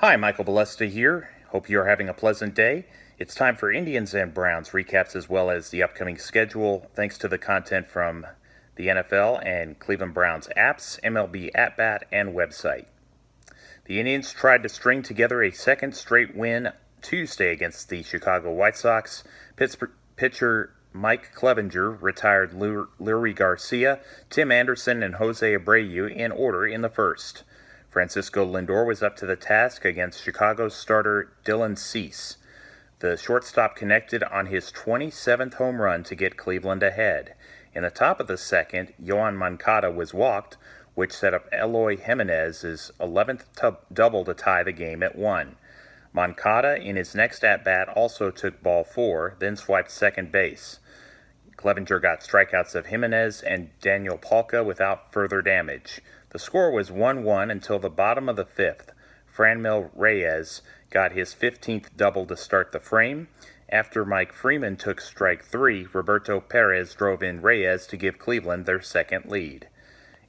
Hi, Michael Balesta here. Hope you are having a pleasant day. It's time for Indians and Browns recaps as well as the upcoming schedule, thanks to the content from the NFL and Cleveland Browns apps, MLB At Bat, and website. The Indians tried to string together a second straight win Tuesday against the Chicago White Sox. Pitcher Mike Clevinger retired Leury Garcia, Tim Anderson, and Jose Abreu in order in the first. Francisco Lindor was up to the task against Chicago's starter Dylan Cease. The shortstop connected on his 27th home run to get Cleveland ahead. In the top of the second, Yoan Moncada was walked, which set up Eloy Jimenez's 11th double to tie the game at 1. Moncada, in his next at-bat, also took ball 4, then swiped second base. Clevinger got strikeouts of Jimenez and Daniel Palka without further damage. The score was 1-1 until the bottom of the fifth. Franmil Reyes got his 15th double to start the frame. After Mike Freeman took strike 3, Roberto Perez drove in Reyes to give Cleveland their second lead.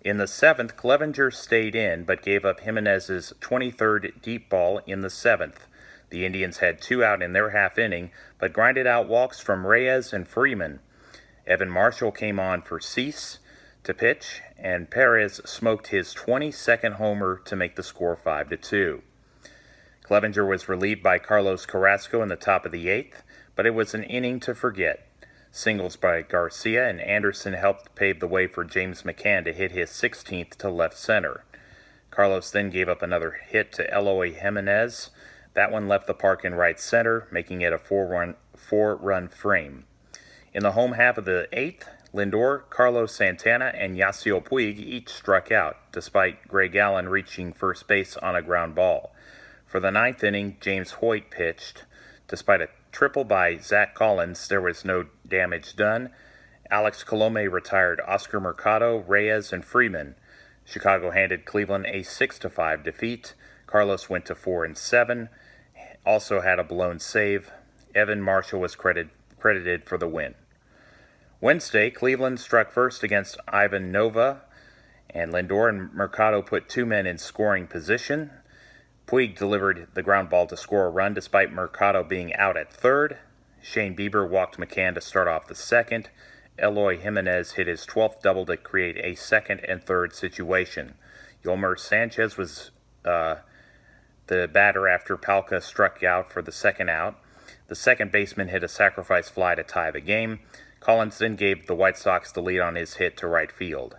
In the seventh, Clevinger stayed in but gave up Jimenez's 23rd deep ball in the seventh. The Indians had 2 out in their half inning, but grinded out walks from Reyes and Freeman. Evan Marshall came on for Cease to pitch, and Perez smoked his 22nd homer to make the score 5-2. Clevinger was relieved by Carlos Carrasco in the top of the 8th, but it was an inning to forget. Singles by Garcia and Anderson helped pave the way for James McCann to hit his 16th to left center. Carlos then gave up another hit to Eloy Jimenez. That one left the park in right center, making it a four-run frame. In the home half of the 8th, Lindor, Carlos Santana, and Yasiel Puig each struck out, despite Greg Allen reaching first base on a ground ball. For the 9th inning, James Hoyt pitched. Despite a triple by Zach Collins, there was no damage done. Alex Colome retired Oscar Mercado, Reyes, and Freeman. Chicago handed Cleveland a 6-5 defeat. Carlos went to 4-7, also had a blown save. Evan Marshall was credited for the win. Wednesday, Cleveland struck first against Ivan Nova, and Lindor and Mercado put 2 men in scoring position. Puig delivered the ground ball to score a run despite Mercado being out at third. Shane Bieber walked McCann to start off the second. Eloy Jimenez hit his 12th double to create a second and third situation. Yolmer Sanchez was the batter after Palka struck out for the second out. The second baseman hit a sacrifice fly to tie the game. Collins then gave the White Sox the lead on his hit to right field.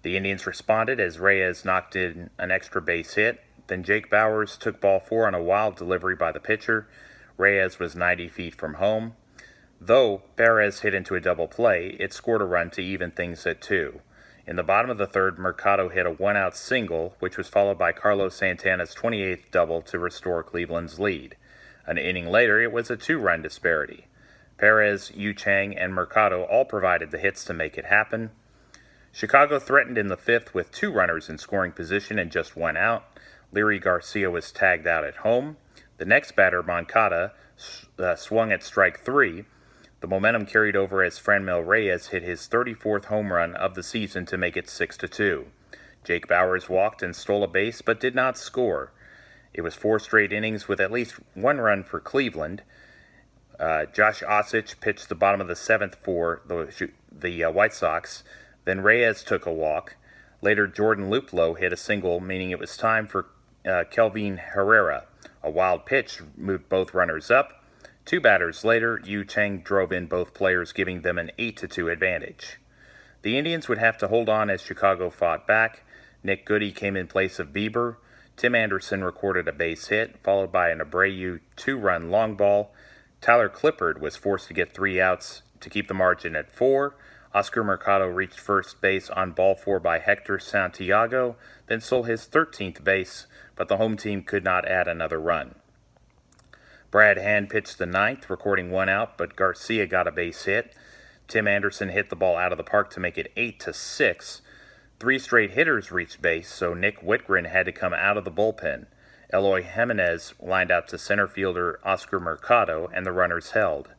The Indians responded as Reyes knocked in an extra base hit. Then Jake Bauers took ball 4 on a wild delivery by the pitcher. Reyes was 90 feet from home. Though Perez hit into a double play, it scored a run to even things at 2. In the bottom of the third, Mercado hit a 1-out single, which was followed by Carlos Santana's 28th double to restore Cleveland's lead. An inning later, it was a 2-run disparity. Perez, Yu Chang, and Mercado all provided the hits to make it happen. Chicago threatened in the 5th with 2 runners in scoring position and just 1 out. Leury Garcia was tagged out at home. The next batter, Moncada, swung at strike 3. The momentum carried over as Franmil Reyes hit his 34th home run of the season to make it 6-2. Jake Bauers walked and stole a base but did not score. It was 4 straight innings with at least 1 run for Cleveland. Josh Osich pitched the bottom of the 7th for the White Sox. Then Reyes took a walk. Later, Jordan Luplow hit a single, meaning it was time for Kelvin Herrera. A wild pitch moved both runners up. 2 batters later, Yu Chang drove in both players, giving them an 8-2 advantage. The Indians would have to hold on as Chicago fought back. Nick Goody came in place of Bieber. Tim Anderson recorded a base hit, followed by an Abreu 2-run long ball. Tyler Clippard was forced to get 3 outs to keep the margin at 4. Oscar Mercado reached first base on ball 4 by Hector Santiago, then stole his 13th base, but the home team could not add another run. Brad Hand pitched the 9th, recording 1 out, but Garcia got a base hit. Tim Anderson hit the ball out of the park to make it 8-6. 3 straight hitters reached base, so Nick Whitgren had to come out of the bullpen. Eloy Jimenez lined out to center fielder Oscar Mercado, and the runners held.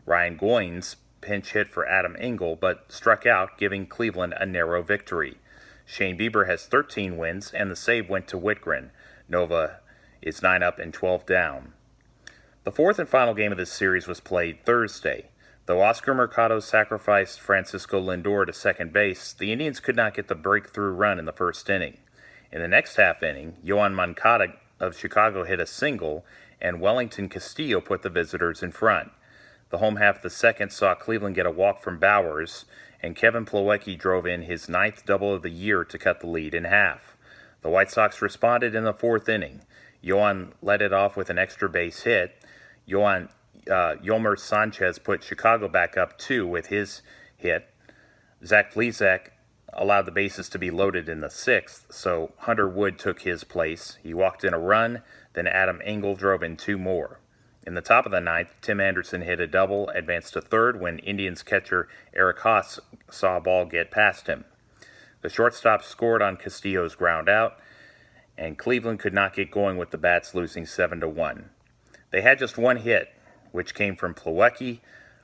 Ryan Goins pinch hit for Adam Engel, but struck out, giving Cleveland a narrow victory. Shane Bieber has 13 wins, and the save went to Whitgren. Nova is 9 up and 12 down. The fourth and final game of this series was played Thursday. Though Oscar Mercado sacrificed Francisco Lindor to second base, the Indians could not get the breakthrough run in the first inning. In the next half inning, Yoan Moncada of Chicago hit a single, and Wellington Castillo put the visitors in front. The home half of the second saw Cleveland get a walk from Bowers, and Kevin Plawecki drove in his ninth double of the year to cut the lead in half. The White Sox responded in the fourth inning. Yoan led it off with an extra base hit. Yolmer Sanchez put Chicago back up 2 with his hit. Zach Plesac allowed the bases to be loaded in the sixth, so Hunter Wood took his place. He walked in a run, then Adam Engel drove in 2 more. In the top of the ninth, Tim Anderson hit a double, advanced to third when Indians catcher Eric Haas saw a ball get past him. The shortstop scored on Castillo's ground out, and Cleveland could not get going with the bats, losing 7-1. They had just one hit, which came from Plawecki.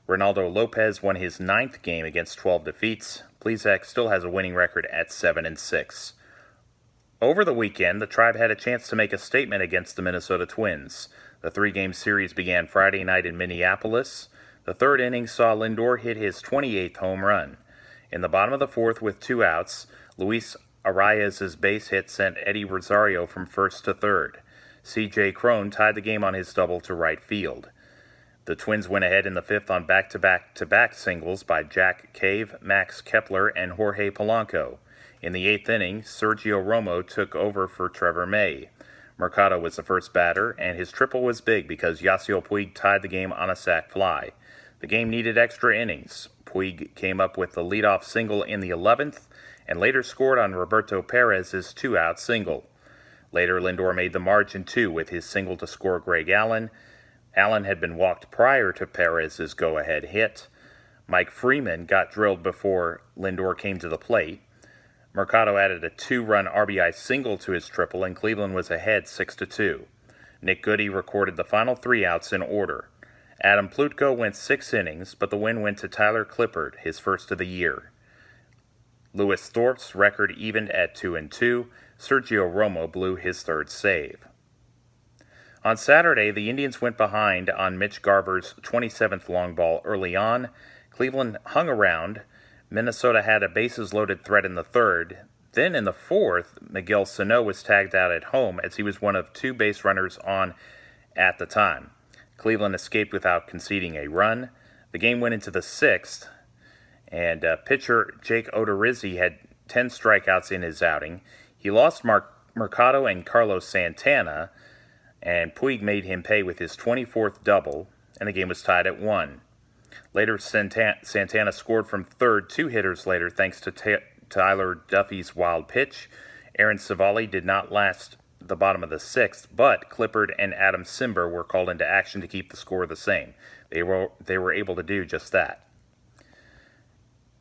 Ronaldo Lopez won his 9th game against 12 defeats. Plesac still has a winning record at 7-6. Over the weekend, the Tribe had a chance to make a statement against the Minnesota Twins. The 3-game series began Friday night in Minneapolis. The third inning saw Lindor hit his 28th home run. In the bottom of the fourth with 2 outs, Luis Arraez's base hit sent Eddie Rosario from first to third. C.J. Cron tied the game on his double to right field. The Twins went ahead in the fifth on back-to-back singles by Jack Cave, Max Kepler, and Jorge Polanco. In the 8th inning, Sergio Romo took over for Trevor May. Mercado was the first batter, and his triple was big because Yasiel Puig tied the game on a sac fly. The game needed extra innings. Puig came up with the leadoff single in the 11th, and later scored on Roberto Perez's 2-out single. Later, Lindor made the margin 2 with his single to score Greg Allen. Allen had been walked prior to Perez's go-ahead hit. Mike Freeman got drilled before Lindor came to the plate. Mercado added a 2-run RBI single to his triple, and Cleveland was ahead 6-2. Nick Goody recorded the final 3 outs in order. Adam Plutko went 6 innings, but the win went to Tyler Clippard, his first of the year. Lewis Thorpe's record evened at 2-2. Sergio Romo blew his 3rd save. On Saturday, the Indians went behind on Mitch Garver's 27th long ball early on. Cleveland hung around. Minnesota had a bases-loaded threat in the 3rd. Then in the 4th, Miguel Sano was tagged out at home as he was one of 2 base runners on at the time. Cleveland escaped without conceding a run. The game went into the 6th, and pitcher Jake Odorizzi had 10 strikeouts in his outing. He lost Mercado and Carlos Santana, and Puig made him pay with his 24th double, and the game was tied at 1. Later, Santana scored from third 2 hitters later thanks to Tyler Duffy's wild pitch. Aaron Civale did not last the bottom of the 6th, but Clippard and Adam Cimber were called into action to keep the score the same. They were able to do just that.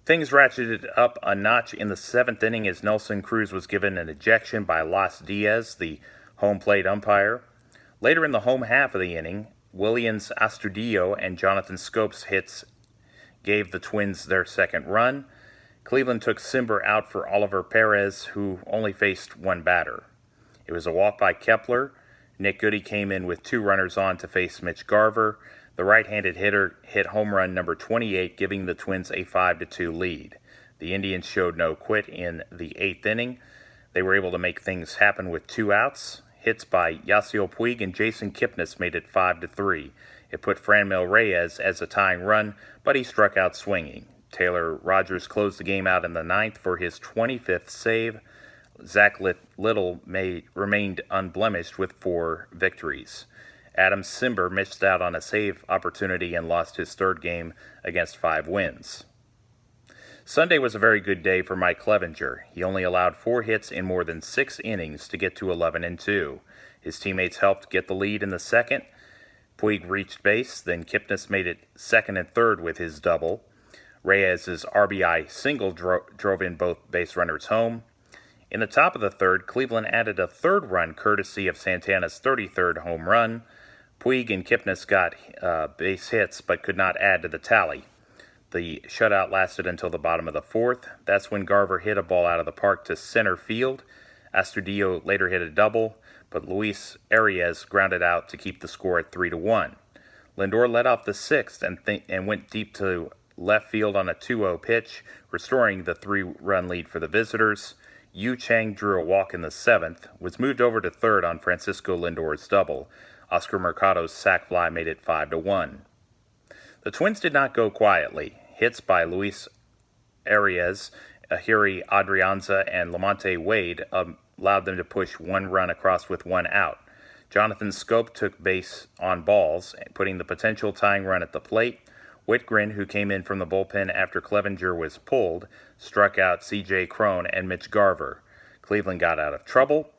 Things ratcheted up a notch in the 7th inning as Nelson Cruz was given an ejection by Las Diaz, the home plate umpire. Later in the home half of the inning, Willians Astudillo and Jonathan Scope's hits gave the Twins their 2nd run. Cleveland took Cimber out for Oliver Perez, who only faced 1 batter. It was a walk by Kepler. Nick Goody came in with 2 runners on to face Mitch Garver. The right-handed hitter hit home run number 28, giving the Twins a 5-2 lead. The Indians showed no quit in the 8th inning. They were able to make things happen with 2 outs. Hits by Yasiel Puig and Jason Kipnis made it 5-3. It put Franmil Reyes as a tying run, but he struck out swinging. Taylor Rogers closed the game out in the 9th for his 25th save. Zach Little remained unblemished with 4 victories. Adam Cimber missed out on a save opportunity and lost his 3rd game against 5 wins. Sunday was a very good day for Mike Clevinger. He only allowed 4 hits in more than 6 innings to get to 11-2. His teammates helped get the lead in the 2nd. Puig reached base, then Kipnis made it 2nd and 3rd with his double. Reyes's RBI single drove in both base runners home. In the top of the 3rd, Cleveland added a 3rd run courtesy of Santana's 33rd home run. Puig and Kipnis got base hits but could not add to the tally. The shutout lasted until the bottom of the 4th. That's when Garver hit a ball out of the park to center field. Astudillo later hit a double, but Luis Arias grounded out to keep the score at 3-1. Lindor led off the sixth and went deep to left field on a 2-0 pitch, restoring the 3-run lead for the visitors. Yu Chang drew a walk in the seventh, was moved over to third on Francisco Lindor's double. Oscar Mercado's sac fly made it 5-1. The Twins did not go quietly. Hits by Luis Arias, Ahiri Adrianza, and Lamonte Wade allowed them to push one run across with one out. Jonathan Schoop took base on balls, putting the potential tying run at the plate. Whitgren, who came in from the bullpen after Clevenger was pulled, struck out C.J. Cron and Mitch Garver. Cleveland got out of trouble.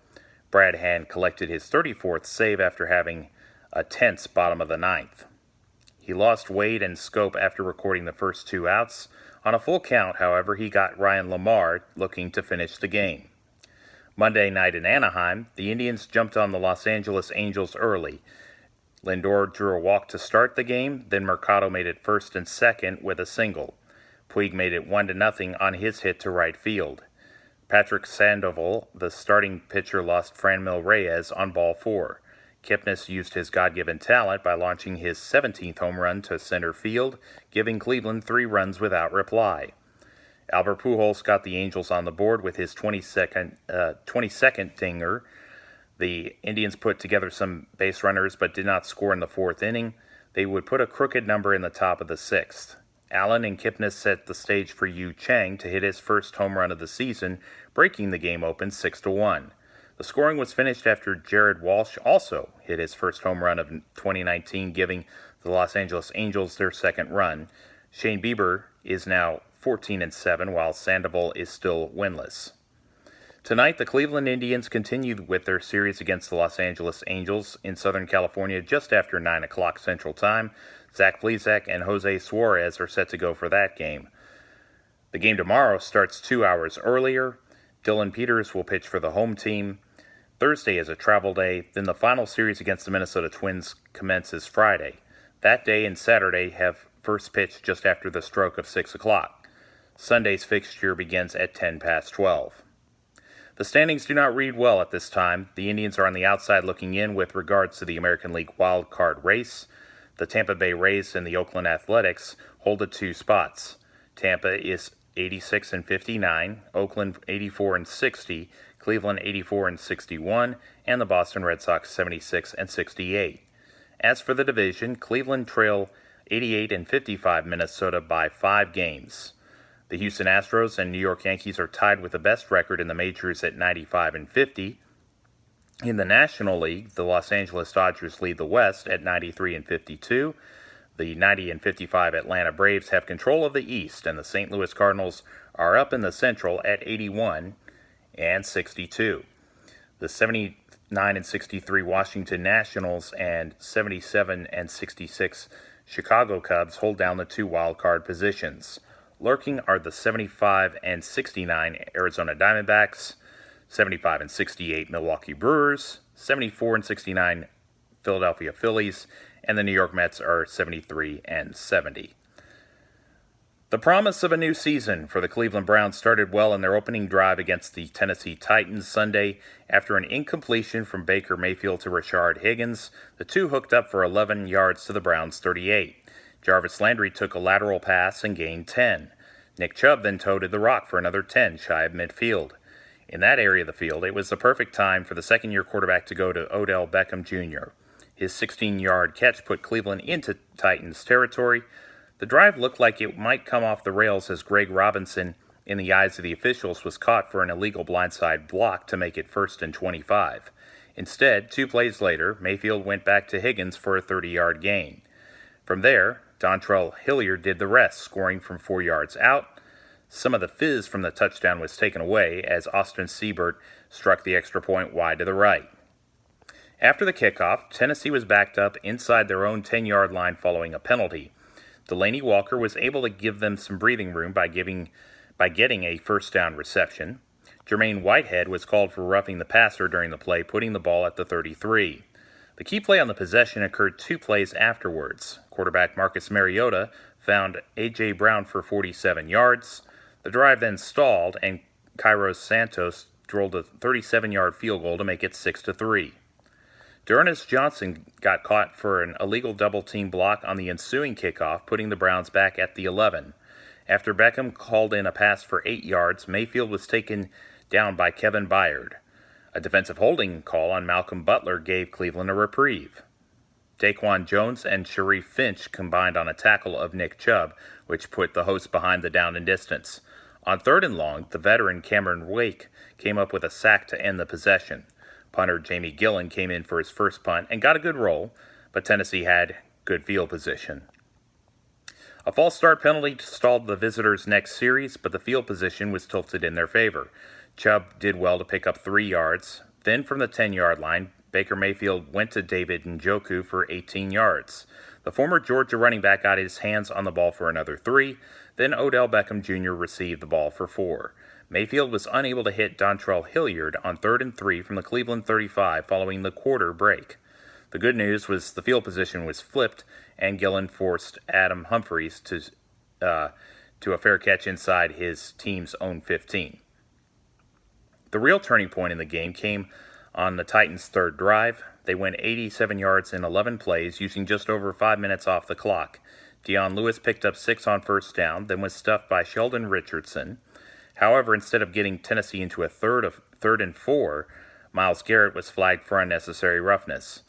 Brad Hand collected his 34th save after having a tense bottom of the ninth. He lost Wade and Schoop after recording the first two outs. On a full count, however, he got Ryan Lamar looking to finish the game. Monday night in Anaheim, the Indians jumped on the Los Angeles Angels early. Lindor drew a walk to start the game, then Mercado made it first and second with a single. Puig made it 1-0 on his hit to right field. Patrick Sandoval, the starting pitcher, lost Franmil Reyes on ball 4. Kipnis used his God-given talent by launching his 17th home run to center field, giving Cleveland 3 runs without reply. Albert Pujols got the Angels on the board with his 22nd dinger. The Indians put together some base runners but did not score in the fourth inning. They would put a crooked number in the top of the sixth. Allen and Kipnis set the stage for Yu Chang to hit his first home run of the season, breaking the game open 6-1. The scoring was finished after Jared Walsh also hit his first home run of 2019, giving the Los Angeles Angels their second run. Shane Bieber is now 14-7, while Sandoval is still winless. Tonight, the Cleveland Indians continued with their series against the Los Angeles Angels in Southern California just after 9 o'clock Central Time. Zach Plesac and Jose Suarez are set to go for that game. The game tomorrow starts 2 hours earlier. Dylan Peters will pitch for the home team. Thursday is a travel day, then the final series against the Minnesota Twins commences Friday. That day and Saturday have first pitch just after the stroke of 6 o'clock. Sunday's fixture begins at 10 past 12. The standings do not read well at this time. The Indians are on the outside looking in with regards to the American League wild card race. The Tampa Bay Rays and the Oakland Athletics hold the 2 spots. Tampa is 86-59, Oakland 84-60, Cleveland 84-61, and the Boston Red Sox 76-68. As for the division, Cleveland trail 88-55 Minnesota by 5 games. The Houston Astros and New York Yankees are tied with the best record in the majors at 95-50. In the National League, the Los Angeles Dodgers lead the West at 93-52. The 90-55 Atlanta Braves have control of the East, and the St. Louis Cardinals are up in the Central at 81-62. The 79-63 Washington Nationals and 77-66 Chicago Cubs hold down the 2 wild card positions. Lurking are the 75-69 Arizona Diamondbacks, 75-68 Milwaukee Brewers, 74-69 Philadelphia Phillies, and the New York Mets are 73-70. The promise of a new season for the Cleveland Browns started well in their opening drive against the Tennessee Titans Sunday. After an incompletion from Baker Mayfield to Rashard Higgins, the two hooked up for 11 yards to the Browns' 38. Jarvis Landry took a lateral pass and gained 10. Nick Chubb then toted the rock for another 10 shy of midfield. In that area of the field, it was the perfect time for the second-year quarterback to go to Odell Beckham Jr. His 16-yard catch put Cleveland into Titans territory. The drive looked like it might come off the rails as Greg Robinson, in the eyes of the officials, was caught for an illegal blindside block to make it 1st and 25. Instead, 2 plays later, Mayfield went back to Higgins for a 30-yard gain. From there, Dontrell Hilliard did the rest, scoring from 4 yards out. Some of the fizz from the touchdown was taken away as Austin Siebert struck the extra point wide to the right. After the kickoff, Tennessee was backed up inside their own 10-yard line following a penalty. Delaney Walker was able to give them some breathing room by getting a first down reception. Jermaine Whitehead was called for roughing the passer during the play, putting the ball at the 33. The key play on the possession occurred 2 plays afterwards. Quarterback Marcus Mariota found A.J. Brown for 47 yards. The drive then stalled, and Kairos Santos drilled a 37-yard field goal to make it 6-3. D'Ernest Johnson got caught for an illegal double-team block on the ensuing kickoff, putting the Browns back at the 11. After Beckham called in a pass for 8 yards, Mayfield was taken down by Kevin Byard. A defensive holding call on Malcolm Butler gave Cleveland a reprieve. Daquan Jones and Sharif Finch combined on a tackle of Nick Chubb, which put the hosts behind the down and distance. On 3rd and long, the veteran Cameron Wake came up with a sack to end the possession. Punter Jamie Gillen came in for his first punt and got a good roll, but Tennessee had good field position. A false start penalty stalled the visitors' next series, but the field position was tilted in their favor. Chubb did well to pick up 3 yards. Then from the 10-yard line, Baker Mayfield went to David Njoku for 18 yards. The former Georgia running back got his hands on the ball for another 3. Then Odell Beckham Jr. received the ball for 4. Mayfield was unable to hit Dontrell Hilliard on 3rd and 3 from the Cleveland 35 following the quarter break. The good news was the field position was flipped, and Gillen forced Adam Humphries to a fair catch inside his team's own 15. The real turning point in the game came on the Titans' 3rd drive. They went 87 yards in 11 plays, using just over 5 minutes off the clock. Dion Lewis picked up 6 on first down, then was stuffed by Sheldon Richardson. However, instead of getting Tennessee into a 3rd and 4, Myles Garrett was flagged for unnecessary roughness.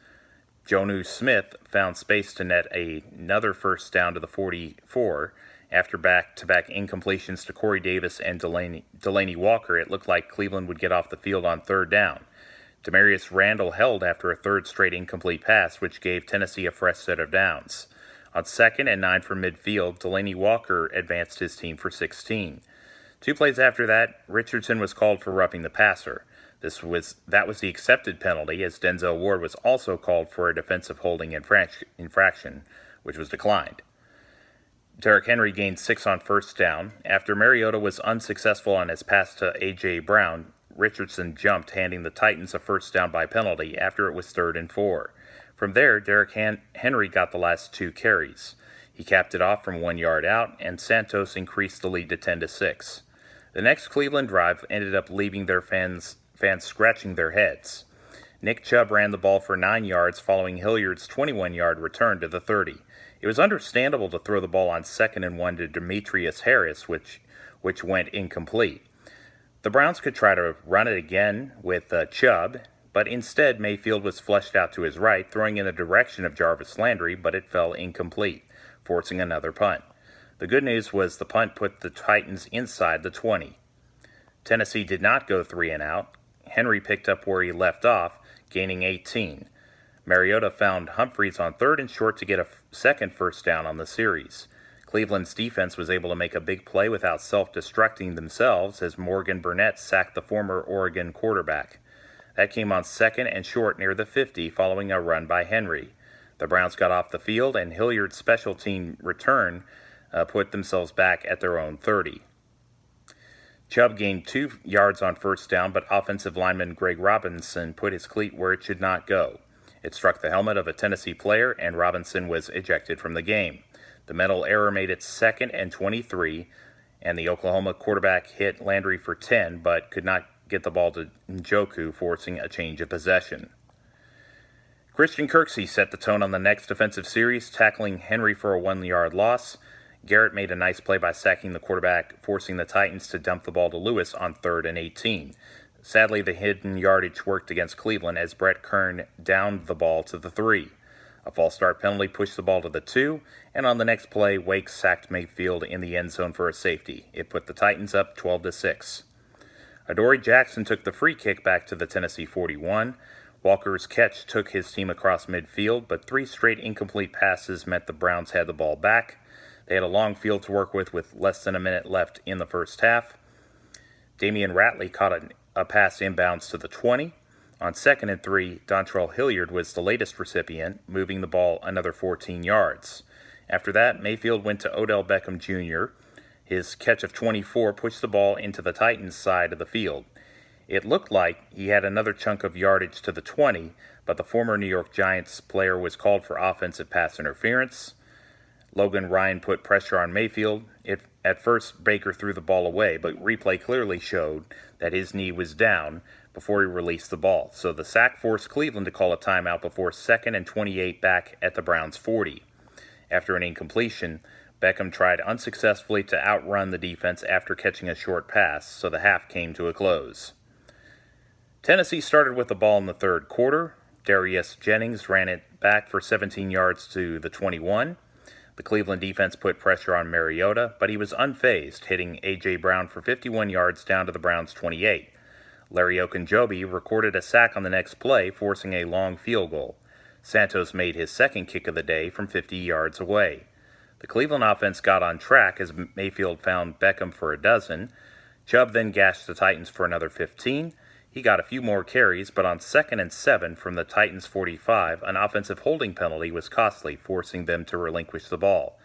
Jonnu Smith found space to net another first down to the 44. After back-to-back incompletions to Corey Davis and Delaney Walker, it looked like Cleveland would get off the field on 3rd down. Demarius Randall held after a 3rd straight incomplete pass, which gave Tennessee a fresh set of downs. On 2nd and 9 from midfield, Delaney Walker advanced his team for 16. 2 plays after that, Richardson was called for roughing the passer. That was the accepted penalty, as Denzel Ward was also called for a defensive holding infraction, which was declined. Derrick Henry gained 6 on first down. After Mariota was unsuccessful on his pass to A.J. Brown, Richardson jumped, handing the Titans a first down by penalty after it was 3rd and 4. From there, Derrick Henry got the last 2 carries. He capped it off from 1 yard out, and Santos increased the lead to 10-6. The next Cleveland drive ended up leaving their fans scratching their heads. Nick Chubb ran the ball for 9 yards following Hilliard's 21-yard return to the 30. It was understandable to throw the ball on 2nd and 1 to Demetrius Harris, which went incomplete. The Browns could try to run it again with Chubb, but instead Mayfield was fleshed out to his right, throwing in the direction of Jarvis Landry, but it fell incomplete, forcing another punt. The good news was the punt put the Titans inside the 20. Tennessee did not go 3 and out. Henry picked up where he left off, gaining 18. Mariota found Humphries on 3rd and short to get a second first down on the series. Cleveland's defense was able to make a big play without self-destructing themselves as Morgan Burnett sacked the former Oregon quarterback. That came on 2nd and short near the 50 following a run by Henry. The Browns got off the field, and Hilliard's special team return put themselves back at their own 30. Chubb gained 2 yards on first down, but offensive lineman Greg Robinson put his cleat where it should not go. It struck the helmet of a Tennessee player, and Robinson was ejected from the game. The mental error made it 2nd and 23, and the Oklahoma quarterback hit Landry for 10, but could not get the ball to Njoku, forcing a change of possession. Christian Kirksey set the tone on the next defensive series, tackling Henry for a 1-yard loss. Garrett made a nice play by sacking the quarterback, forcing the Titans to dump the ball to Lewis on 3rd and 18. Sadly, the hidden yardage worked against Cleveland as Brett Kern downed the ball to the 3. A false start penalty pushed the ball to the 2, and on the next play, Wake sacked Mayfield in the end zone for a safety. It put the Titans up 12-6. Adoree Jackson took the free kick back to the Tennessee 41. Walker's catch took his team across midfield, but 3 straight incomplete passes meant the Browns had the ball back. They had a long field to work with less than a minute left in the first half. Damian Ratley caught a pass inbounds to the 20. On 2nd and 3, Dontrell Hilliard was the latest recipient, moving the ball another 14 yards. After that, Mayfield went to Odell Beckham Jr. His catch of 24 pushed the ball into the Titans' side of the field. It looked like he had another chunk of yardage to the 20, but the former New York Giants player was called for offensive pass interference. Logan Ryan put pressure on Mayfield. At first, Baker threw the ball away, but replay clearly showed that his knee was down before he released the ball, so the sack forced Cleveland to call a timeout before 2nd and 28 back at the Browns' 40. After an incompletion, Beckham tried unsuccessfully to outrun the defense after catching a short pass, so the half came to a close. Tennessee started with the ball in the third quarter. Darius Jennings ran it back for 17 yards to the 21. The Cleveland defense put pressure on Mariota, but he was unfazed, hitting A.J. Brown for 51 yards down to the Browns' 28. Larry Ogunjobi recorded a sack on the next play, forcing a long field goal. Santos made his second kick of the day from 50 yards away. The Cleveland offense got on track as Mayfield found Beckham for a dozen. Chubb then gashed the Titans for another 15. He got a few more carries, but on 2nd and 7 from the Titans' 45, an offensive holding penalty was costly, forcing them to relinquish the ball.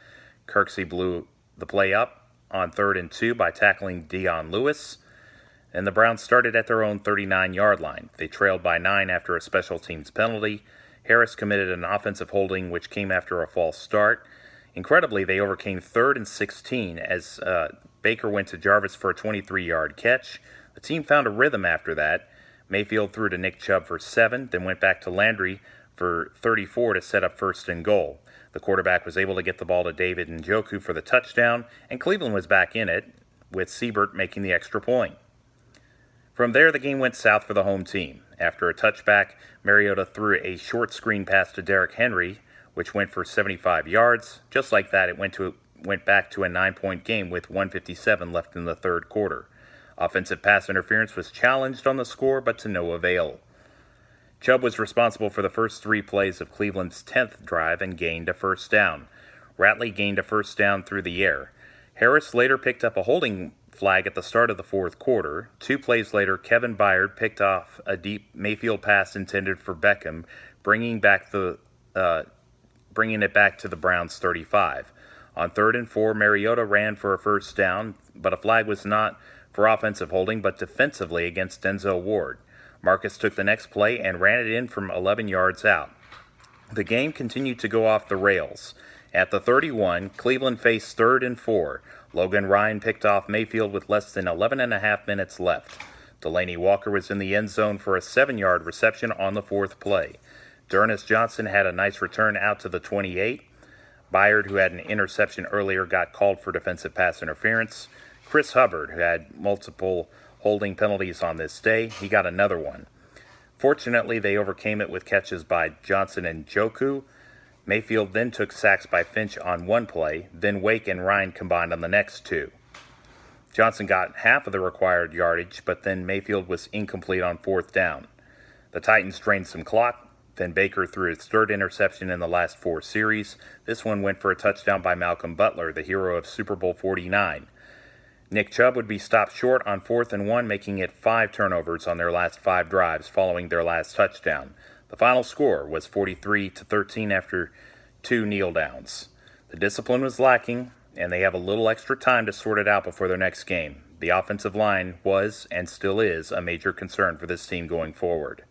Kirksey blew the play up on 3rd and 2 by tackling Dion Lewis, and the Browns started at their own 39-yard line. They trailed by 9 after a special teams penalty. Harris committed an offensive holding, which came after a false start. Incredibly, they overcame 3rd and 16 as Baker went to Jarvis for a 23-yard catch. The team found a rhythm after that. Mayfield threw to Nick Chubb for 7, then went back to Landry for 34 to set up 1st and goal. The quarterback was able to get the ball to David Njoku for the touchdown, and Cleveland was back in it, with Siebert making the extra point. From there, the game went south for the home team. After a touchback, Mariota threw a short screen pass to Derrick Henry, which went for 75 yards. Just like that, it went back to a 9-point game with 1:57 left in the third quarter. Offensive pass interference was challenged on the score, but to no avail. Chubb was responsible for the first 3 plays of Cleveland's 10th drive and gained a first down. Ratley gained a first down through the air. Harris later picked up a holding flag at the start of the fourth quarter. 2 plays later, Kevin Byard picked off a deep Mayfield pass intended for Beckham, bringing it back to the Browns' 35. On 3rd and 4, Mariota ran for a first down, but a flag was not for offensive holding, but defensively against Denzel Ward. Marcus took the next play and ran it in from 11 yards out. The game continued to go off the rails. At the 31, Cleveland faced 3rd and 4. Logan Ryan picked off Mayfield with less than 11.5 minutes left. Delaney Walker was in the end zone for a 7-yard reception on the 4th play. D'Ernest Johnson had a nice return out to the 28. Byard, who had an interception earlier, got called for defensive pass interference. Chris Hubbard, who had multiple holding penalties on this day, he got another one. Fortunately, they overcame it with catches by Johnson and Njoku. Mayfield then took sacks by Finch on 1 play, then Wake and Ryan combined on the next 2. Johnson got half of the required yardage, but then Mayfield was incomplete on 4th down. The Titans drained some clock, then Baker threw his 3rd interception in the last 4 series. This one went for a touchdown by Malcolm Butler, the hero of Super Bowl 49. Nick Chubb would be stopped short on 4th and 1, making it 5 turnovers on their last 5 drives following their last touchdown. The final score was 43-13 after 2 kneel downs. The discipline was lacking, and they have a little extra time to sort it out before their next game. The offensive line was, and still is, a major concern for this team going forward.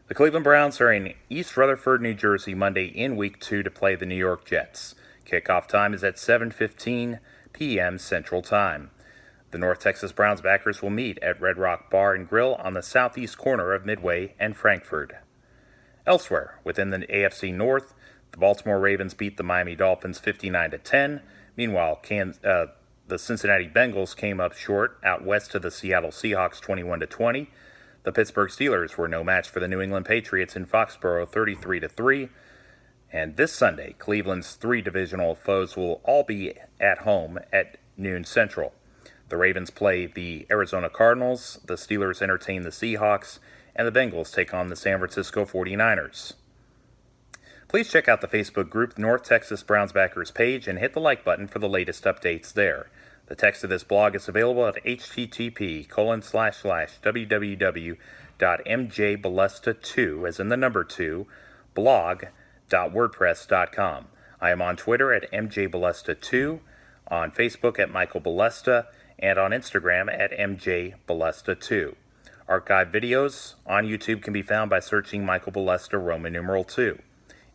The Cleveland Browns are in East Rutherford, New Jersey, Monday in Week 2 to play the New York Jets. Kickoff time is at 7:15 p.m. Central Time. The North Texas Browns backers will meet at Red Rock Bar and Grill on the southeast corner of Midway and Frankford. Elsewhere, within the AFC North, the Baltimore Ravens beat the Miami Dolphins 59-10. Meanwhile, the Cincinnati Bengals came up short out west to the Seattle Seahawks 21-20. The Pittsburgh Steelers were no match for the New England Patriots in Foxborough 33-3. And this Sunday, Cleveland's 3 divisional foes will all be at home at noon Central. The Ravens play the Arizona Cardinals, the Steelers entertain the Seahawks, and the Bengals take on the San Francisco 49ers. Please check out the Facebook group North Texas Browns Backers page and hit the like button for the latest updates there. The text of this blog is available at http://www.mjbalesta2, as in the number 2, blog.wordpress.com. I am on Twitter at mjbalesta2, on Facebook at Michael Balesta, and on Instagram at mjbalesta2. Archive videos on YouTube can be found by searching Michael Balesta Roman numeral 2.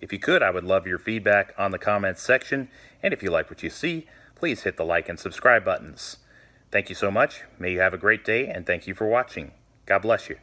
If you could, I would love your feedback on the comments section, and if you like what you see, please hit the like and subscribe buttons. Thank you so much. May you have a great day, and thank you for watching. God bless you.